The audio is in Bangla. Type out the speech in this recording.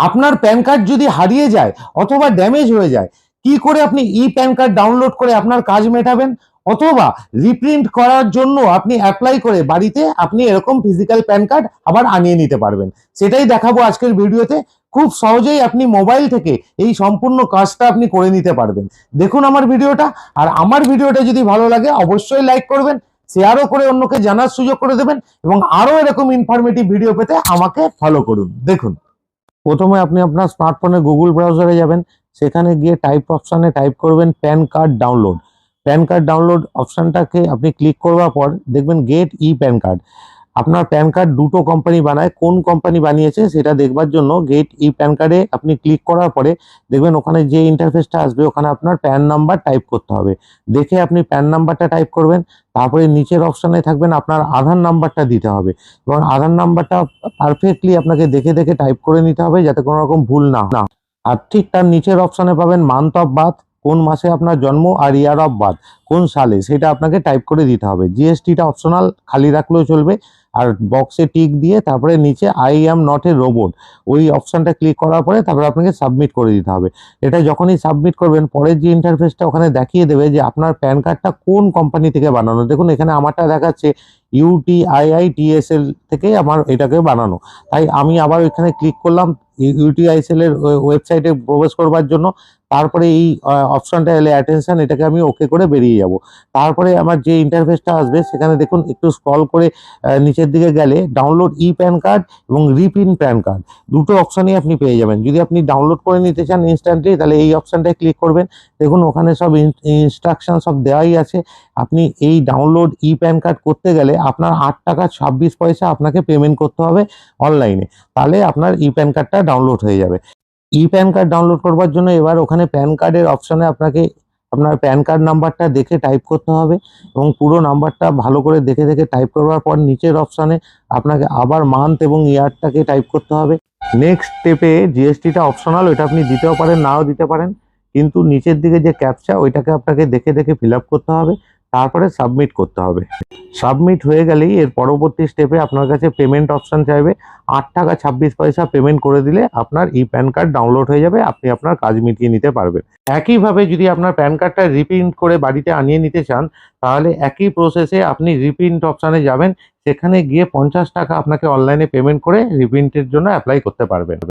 আপনার প্যান কার্ড যদি হারিয়ে যায় অথবা ড্যামেজ হয়ে যায়, কি করে আপনি ই প্যান কার্ড ডাউনলোড করে আপনার কাজ মেটাবেন, অথবা রিপ্রিন্ট করার জন্য আপনি অ্যাপ্লাই করে বাড়িতে আপনি এরকম ফিজিক্যাল প্যান কার্ড আবার আনিয়ে নিতে পারবেন, সেটাই দেখাবো আজকের ভিডিওতে। খুব সহজেই আপনি মোবাইল থেকে এই সম্পূর্ণ কাজটা আপনি করে নিতে পারবেন। দেখুন আমার ভিডিওটা, আর আমার ভিডিওটা যদি ভালো লাগে অবশ্যই লাইক করবেন, শেয়ারও করে অন্যকে জানার সুযোগ করে দেবেন, এবং আরো এরকম ইনফরমেটিভ ভিডিও পেতে আমাকে ফলো করুন। দেখুন, প্রথমে আপনি আপনার স্মার্টফোনে গুগল ব্রাউজারে যাবেন, সেখানে গিয়ে টাইপ অপশানে টাইপ করবেন PAN card download. PAN card download অপশানটাকে আপনি ক্লিক করবার পর দেখবেন গেট ই প্যান কার্ড। আপনার প্যান কার্ড দুটো কোম্পানি বানায়, কোন কোম্পানি বানিয়েছে সেটা দেখবার জন্য গেট ই প্যান কার্ডে আপনি ক্লিক করার পরে দেখবেন ওখানে যে ইন্টারফেসটা আসবে ওখানে আপনার প্যান নাম্বার টাইপ করতে হবে। দেখে আপনি প্যান নাম্বারটা টাইপ করবেন, তারপরে নিচের অপশানে থাকবেন আপনার আধার নাম্বারটা দিতে হবে, এবং আধার নাম্বারটা পারফেক্টলি আপনাকে দেখে দেখে টাইপ করে নিতে হবে যাতে কোনো রকম ভুল না হয়। আর ঠিক তার নিচের অপশানে পাবেন মান্থ অফ বার্থ, কোন মাসে আপনার জন্ম, আর ইয়ার অফ বার্থ কোন সালে, সেটা আপনাকে টাইপ করে দিতে হবে। জিএসটিটা অপশনাল, খালি রাখলেও চলবে। আর বক্সে টিক দিয়ে তারপরে নিচে I am not a robot ওই অপশানটা ক্লিক করার পরে তারপরে আপনাকে সাবমিট করে দিতে হবে। এটা যখনই সাবমিট করবেন পরের যে ইন্টারফেসটা ওখানে দেখিয়ে দেবে যে আপনার প্যান কার্ডটা কোন কোম্পানি থেকে বানানো। দেখুন এখানে আমারটা দেখাচ্ছে ইউটিআইআইটিএসএল থেকে আমার এটাকে বানানো, তাই আমি আবার এখানে ক্লিক করলাম ইউটিআইএসএল এর ওয়েবসাইটে প্রবেশ করবার জন্য। তারপরে এই অপশনটা এলে অ্যাটেনশন, এটাকে আমি ওকে করে বেরিয়ে যাব। তারপরে আমার যে ইন্টারফেসটা আসবে সেখানে দেখুন একটু স্ক্রল করে নিচের দিকে গেলে ডাউনলোড ই প্যান কার্ড এবং রিপ্রিন্ট প্যান কার্ড দুটো অপশনই আপনি পেয়ে যাবেন। যদি আপনি ডাউনলোড করে নিতে চান ইনস্ট্যান্টলি তাহলে এই অপশনটায় ক্লিক করবেন। দেখুন ওখানে সব ইনস্ট্রাকশন সব দেওয়াই আছে। আপনি এই ডাউনলোড ই প্যান কার্ড করতে গেলে আপনার 8 টাকা 26 পয়সা আপনাকে পেমেন্ট করতে হবে অনলাইনে, তাহলে আপনার ই প্যান কার্ডটা ডাউনলোড হয়ে যাবে। ই প্যান কার্ড ডাউনলোড করবার জন্য এবার ওখানে প্যান কার্ডের অপশানে আপনাকে আপনার প্যান কার্ড নাম্বারটা দেখে টাইপ করতে হবে, এবং পুরো নাম্বারটা ভালো করে দেখে দেখে টাইপ করবার পর নিচের অপশানে আপনাকে আবার মান্থ এবং ইয়ারটাকে টাইপ করতে হবে। নেক্সট স্টেপে জিএসটিটা অপশনাল, ওইটা আপনি দিতেও পারেন নাও দিতে পারেন, কিন্তু নিচের দিকে যে ক্যাপচা ওইটাকে আপনাকে দেখে দেখে ফিল আপ করতে হবে, তারপরে সাবমিট করতে হবে। সাবমিট হয়ে গেলেই এর পরবর্তী স্টেপে আপনার কাছে পেমেন্ট অপশন চাইবে। 8 টাকা 26 পয়সা পেমেন্ট করে দিলে আপনার ই প্যান কার্ড ডাউনলোড হয়ে যাবে, আপনি আপনার কাজ মিটিয়ে নিতে পারবেন। একইভাবে যদি আপনার প্যান কার্ডটা রিপ্রিন্ট করে বাড়িতে আনিয়ে নিতে চান তাহলে একই প্রসেসে আপনি রিপ্রিন্ট অপশানে যাবেন, সেখানে গিয়ে 50 টাকা আপনাকে অনলাইনে পেমেন্ট করে রিপ্রিন্টের জন্য অ্যাপ্লাই করতে পারবেন।